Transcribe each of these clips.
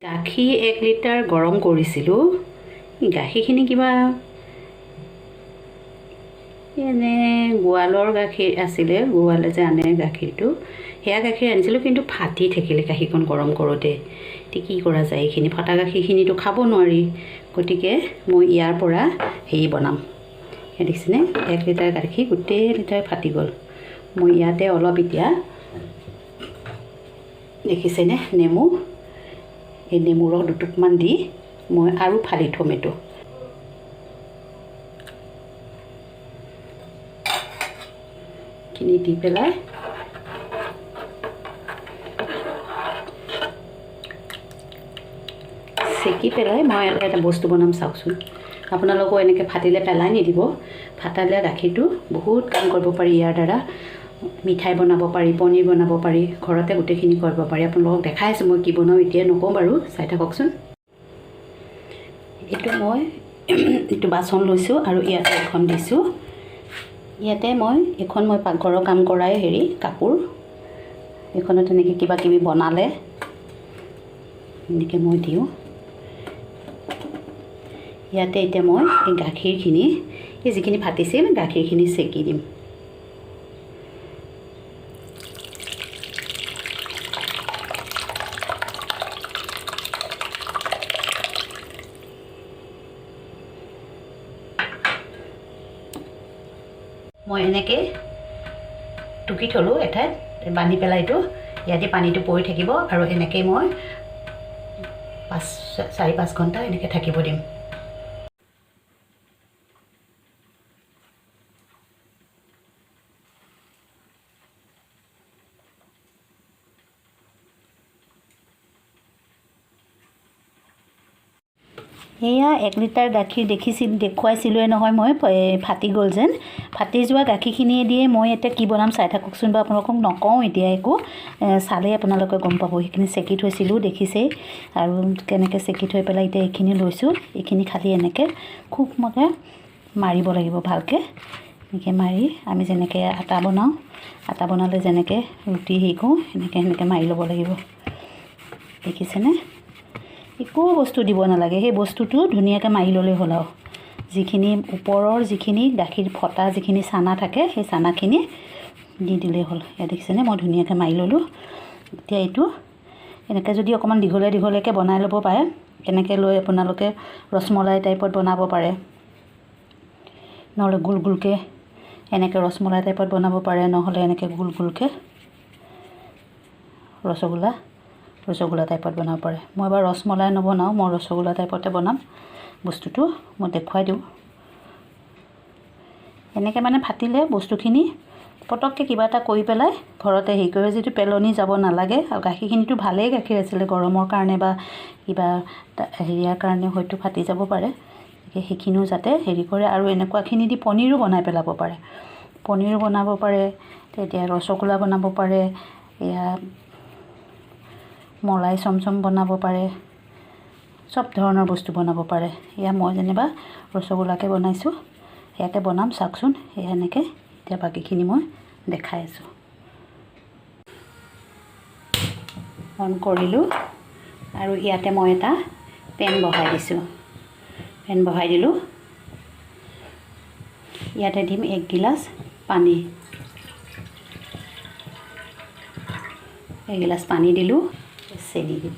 গাখীৰ 1 লিটাৰ গৰম কৰিছিলোঁ। গাখীৰখিনি কিবা এনে গোৱালৰ গাখীৰ আছিলে, গোৱালে যে আনে গাখীৰটো, সেয়া গাখীৰ আনিছিলোঁ, কিন্তু ফাটি থাকিলে গাখীৰখন গৰম কৰোঁতে। এতিয়া কি কৰা যায়, এইখিনি ফটা গাখীৰখিনিতো খাব নোৱাৰি, গতিকে মই ইয়াৰ পৰা হেৰি বনাম। সেই দেখিছেনে 1 লিটাৰ গাখীৰ গোটেই লিটাৰ ফাটি গ'ল। মই ইয়াতে অলপ এতিয়া দেখিছেনে নেমু, এই নেমু ৰস 2 টোপমান দি মই আৰু ফালি থ'ম। এইটো খিনি দি পেলাই চেকি পেলাই মই এটা বস্তু বনাম, চাওকচোন। আপোনালোকেও এনেকৈ ফাটিলে পেলাই নিদিব। ফাটালে গাখীৰটো বহুত কাম কৰিব পাৰি। ইয়াৰ দ্বাৰা মিঠাই বনাব পাৰি, পনীৰ বনাব পাৰি, ঘৰতে গোটেইখিনি কৰিব পাৰি। আপোনালোকক দেখাই আছোঁ মই কি বনাওঁ, এতিয়া নকওঁ বাৰু, চাই থাককচোন। এইটো মই এইটো বাচন লৈছোঁ আৰু ইয়াতে এখন দিছোঁ। ইয়াতে এখন মই পাকঘৰৰ কাম কৰাই কাপোৰ, এইখনত এনেকৈ কিবা কিবি বনালে এনেকৈ মই দিওঁ। ইয়াতে এতিয়া মই এই গাখীৰখিনি, এই যিখিনি ফাটিছিল গাখীৰখিনি চেকি দিম। মই এনেকৈ টুকি থলোঁ এঠাইত, বান্ধি পেলাই এইটো ইয়াতে পানীটো পৰি থাকিব আৰু এনেকৈ মই 4-5 ঘণ্টা এনেকৈ থাকিব দিম। এয়া 1 লিটাৰ গাখীৰ দেখুৱাইছিলোঁৱে নহয় মই, ফাটি গ'ল যেন। ফাটি যোৱা গাখীৰখিনিয়ে দিয়ে মই এতিয়া কি বনাম চাই থাককচোন। বা আপোনালোকক নকওঁ এতিয়া একো, চালেই আপোনালোকে গম পাব। সেইখিনি চেকি থৈছিলোঁ দেখিছেই, আৰু কেনেকৈ চেকি থৈ পেলাই এতিয়া এইখিনি লৈছোঁ। এইখিনি খালি এনেকৈ খুব মাৰিব লাগিব ভালকৈ। এনেকৈ মাৰি আমি যেনেকৈ আটা বনাওঁ, আটা বনালে যেনেকৈ ৰুটি কৰোঁ, সেনেকৈ মাৰি ল'ব লাগিব। দেখিছেনে? একো বস্তু দিব নালাগে, সেই বস্তুটো ধুনীয়াকৈ মাৰি ল'লেই হ'ল। আৰু যিখিনি ওপৰৰ যিখিনি গাখীৰ ফটা যিখিনি চানা থাকে, সেই চানাখিনি দি দিলেই হ'ল। ইয়াত দেখিছেনে মই ধুনীয়াকৈ মাৰি ল'লোঁ। এতিয়া এইটো এনেকৈ যদি অকণমান দীঘলীয়াকৈ বনাই ল'ব পাৰে, এনেকৈ লৈ আপোনালোকে ৰসমলাই টাইপত বনাব পাৰে, নহ'লে গোল গোলকৈ এনেকৈ ৰসমলাই টাইপত বনাব পাৰে, নহ'লে এনেকৈ গোল গোলকৈ ৰসগোল্লা টাইপত বনাব পাৰে। মই এবাৰ ৰসমলাই নবনাওঁ, মই ৰসগোল্লা টাইপতে বনাম। বস্তুটো মই দেখুৱাই দিওঁ। এনেকৈ ফাটিলে বস্তুখিনি পটককৈ কিবা এটা কৰি পেলাই ঘৰতে কৰে, যিটো পেলনি যাব নালাগে। আৰু গাখীৰখিনিতো ভালেই গাখীৰ আছিলে, গৰমৰ কাৰণে বা কিবা হেৰিয়াৰ কাৰণে হয়তো ফাটি যাব পাৰে। সেইখিনিও যাতে কৰে। আৰু এনেকুৱাখিনি দি পনীৰো বনাই পেলাব পাৰে, পনীৰো বনাব পাৰে, তেতিয়া ৰসগোল্লা বনাব পাৰে, এয়া মলাই চমচম বনাব পাৰে, চব ধৰণৰ বস্তু বনাব পাৰে। এয়া মই যেনিবা ৰসগোল্লাকে বনাইছোঁ, সেয়াকে বনাম, চাওকচোন। সেয়া এনেকৈ এতিয়া বাকীখিনি মই দেখাই আছোঁ। অন কৰিলোঁ আৰু ইয়াতে মই এটা পেন বহাই দিছোঁ। পেন বহাই দিলোঁ, ইয়াতে দিম 1 গিলাচ পানী। 1 গিলাচ পানী দিলোঁ, চেনি দিম।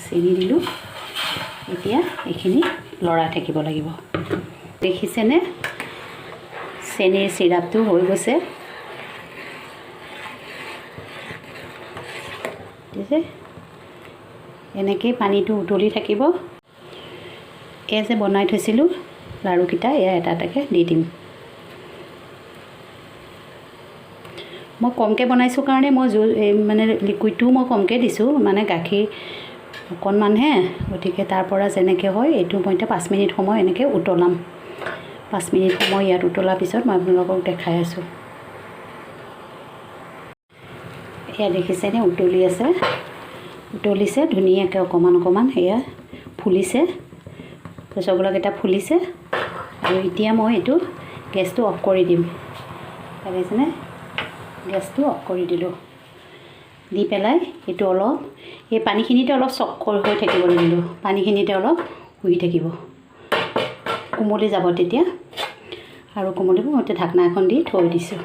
চেনি দিলোঁ। এতিয়া এইখিনি লৰাই থাকিব লাগিব। দেখিছেনে চেনিৰ চিৰাপটো হৈ গৈছে। দেখিছে, এনেকৈয়ে পানীটো উতলি থাকিব। এয়া যে বনাই থৈছিলোঁ লাড়ুকেইটা, এয়া এটা এটাকৈ দি দিম। মই কমকৈ বনাইছোঁ কাৰণে মই লিকুইডটোও মই কমকৈ দিছোঁ, গাখীৰ অকণমানহে, গতিকে তাৰ পৰা যেনেকৈ হয় এইটো মই এতিয়া 5 মিনিট সময় এনেকৈ উতলাম। 5 মিনিট সময় ইয়াত উতলাৰ পিছত মই আপোনালোকক দেখাই আছোঁ। এয়া দেখিছেনে উতলি আছে, উতলিছে ধুনীয়াকৈ অকণমান অকণমান, এয়া ফুলিছে। ৰসগোল্লাকেইটা ফুলিছে আৰু এতিয়া মই এইটো গেছটো অফ কৰি দিম লাগিছেনে গেছটো অফ কৰি দিলোঁ দি পেলাই এইটো অলপ এই পানীখিনিতে অলপ চক্কৰ হৈ থাকিবলৈ দিলোঁ পানীখিনিতে অলপ শুহি থাকিব কোমলি যাব তেতিয়া আৰু কোমলিব মই ঢাকনা এখন দি থৈ দিছোঁ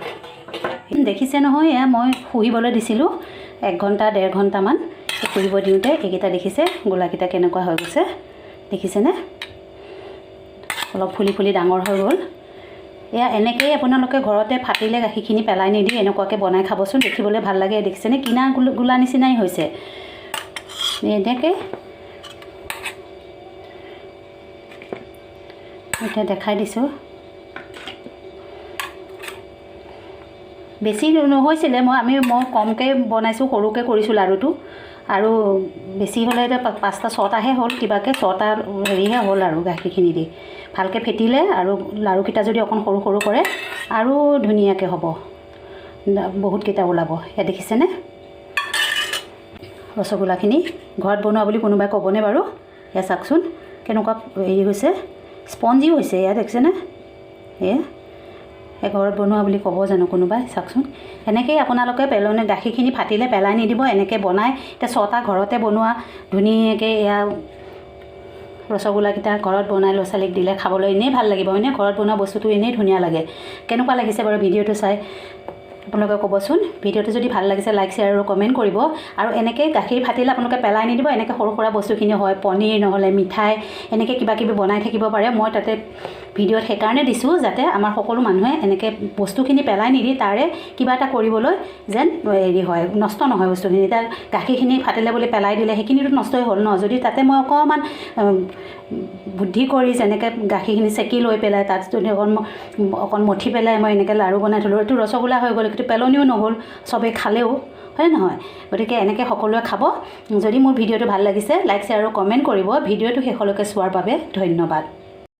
দেখিছে নহয় এয়া মই শুহিবলৈ দিছিলোঁ 1 ঘণ্টা 1.5 ঘণ্টামান শুহিব দিওঁতে এইকেইটা দেখিছে গোলাকেইটা কেনেকুৱা হৈ গৈছে দেখিছেনে অলপ ফুলি ফুলি ডাঙৰ হৈ গ'ল এয়া এনেকৈয়ে আপোনালোকে ঘৰতে ফাটিলে গাখীৰখিনি পেলাই নিদি এনেকুৱাকৈ বনাই খাবচোন দেখিবলৈ ভাল লাগে দেখিছেনে কিনা গোলা নিচিনাই হৈছে এনেকৈ এতিয়া দেখাই দিছোঁ বেছি নহৈছিলে মই কমকৈ বনাইছোঁ সৰুকৈ কৰিছোঁ লাড়ুটো আৰু বেছি হ'লে এতিয়া 5টা 6টাহে হ'ল কিবাকৈ 6টা হেৰিহে হ'ল আৰু গাখীৰখিনি দি ভালকৈ ফেটিলে আৰু লাড়ুকেইটা যদি অকণ সৰু সৰু কৰে আৰু ধুনীয়াকৈ হ'ব বহুতকেইটা ওলাব এয়া দেখিছেনে ৰসগোল্লাখিনি ঘৰত বনোৱা বুলি কোনোবাই ক'বনে বাৰু এয়া চাওকচোন কেনেকুৱা হেৰি হৈছে স্পঞ্জিও হৈছে এয়া দেখিছেনে এয়া ঘৰত বনোৱা বুলি ক'ব জানো কোনোবাই চাওকচোন এনেকৈয়ে আপোনালোকে পেলনি গাখীৰখিনি ফাটিলে পেলাই নিদিব এনেকৈ বনাই এতিয়া 6টা ঘৰতে বনোৱা ধুনীয়াকৈ এয়া ৰসগোল্লাকেইটা ঘৰত বনাই ল'ৰা ছোৱালীক দিলে খাবলৈ এনেই ভাল লাগিব হয়নে ঘৰত বনোৱা বস্তুটো এনেই ধুনীয়া লাগে কেনেকুৱা লাগিছে বাৰু ভিডিঅ'টো চাই আপোনালোকে ক'বচোন ভিডিঅ'টো যদি ভাল লাগিছে লাইক শ্বেয়াৰ আৰু কমেণ্ট কৰিব আৰু এনেকৈ গাখীৰ ফাটিলে আপোনালোকে পেলাই নিদিব এনেকৈ সৰু সুৰা বস্তুখিনি হয় পনীৰ নহ'লে মিঠাই এনেকৈ কিবা কিবি বনাই থাকিব পাৰে মই তাতে ভিডিঅ'ত সেইকাৰণে দিছোঁ যাতে আমাৰ সকলো মানুহে এনেকৈ বস্তুখিনি পেলাই নিদি তাৰে কিবা এটা কৰিবলৈ যেন হেৰি হয় নষ্ট নহয় বস্তুখিনি এতিয়া গাখীৰখিনি ফাটিলে বুলি পেলাই দিলে সেইখিনিতো নষ্টই হ'ল ন যদি তাতে মই অকণমান বুদ্ধি কৰি যেনেকৈ গাখীৰখিনি চেকি লৈ পেলাই তাত যদি অকণ মঠি পেলাই মই এনেকৈ লাড়ু বনাই থ'লোঁ এইটো ৰসগোল্লা হৈ গ'ল কিন্তু পেলনিও নহ'ল চবেই খালেও হয় নহয় গতিকে এনেকৈ সকলোৱে খাব যদি মোৰ ভিডিঅ'টো ভাল লাগিছে লাইক শ্বেয়াৰ আৰু কমেণ্ট কৰিব ভিডিঅ'টো শেষলৈকে চোৱাৰ বাবে ধন্যবাদ